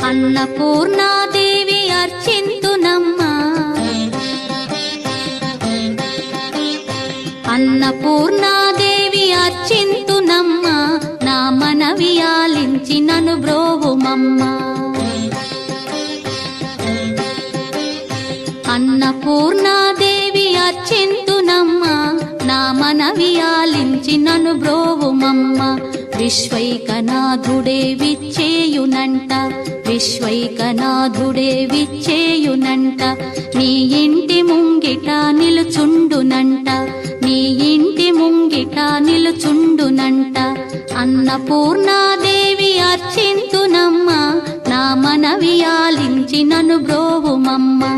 అన్నపూర్ణాదేవి అర్చింతునమ్మా, అన్నపూర్ణాదేవి అర్చింతునమ్మా, నా మనవి ఆలించి నన్ను బ్రోవుమమ్మా. అన్నపూర్ణాదేవి అర్చింతునమ్మా, నా మనవి ఆలించి నన్ను బ్రోవుమమ్మా. విశ్వైకనాథుడే విచ్చేయునంట, విశ్వైకనాథుడే విచ్చేయునంట, నీ ఇంటి ముంగిట నిలుచుండునంట, నీ ఇంటి ముంగిట నిలుచుండునంట. అన్నపూర్ణాదేవి అర్చింతునమ్మా, నా మనవి ఆలించి నన్ను బ్రోవుమమ్మా.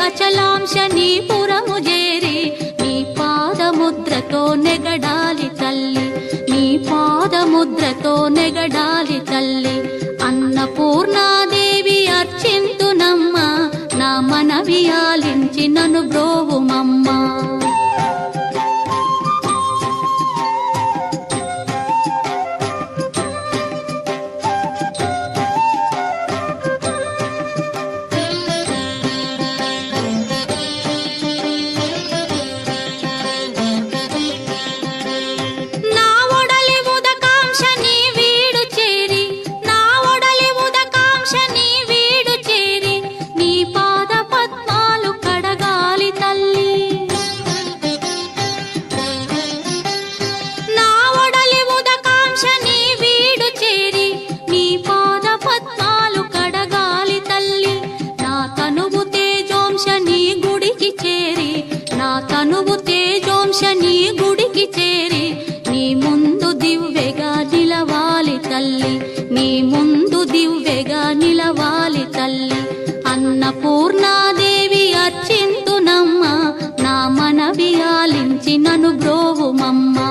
అచలాంశనీపురము చేరి నీ పాదముద్రతో నెగడాలి తల్లి, నీ పాదముద్రతో నెగడాలి తల్లి. అన్నపూర్ణాదేవి అర్చింతునమ్మా, నా మనవి ఆలించి నన్ను బ్రోవుమమ్మా. తనువు తేజోంశని గుడికి చేరి నీ ముందు దివ్వెగా నిలవాలి తల్లి, నీ ముందు దివ్వెగా నిలవాలి తల్లి. అన్నపూర్ణాదేవి అర్చింతునమ్మా, నా మనవి ఆలించి నన్ను బ్రోవుమమ్మా.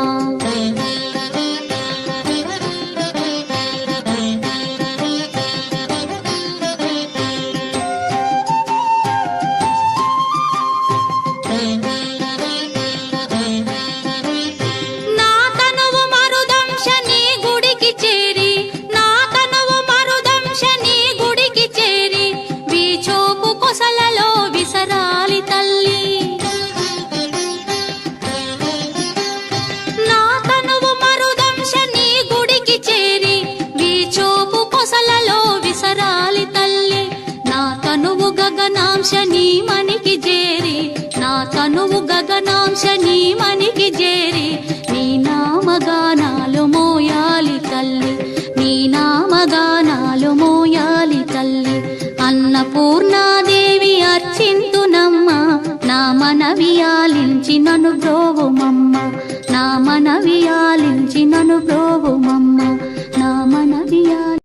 గగనాంశని మనికి చేరి, నా తనువు గగనాంశని మనికి చేరి నీ నామగానాలు మోయాలి తల్లి, నీ నామగానాలు మోయాలి తల్లి. అన్నపూర్ణాదేవి అర్చింతునమ్మా, నా మనవి ఆలించి నన్ను బ్రోవుమమ్మా, నా మనవి ఆలించి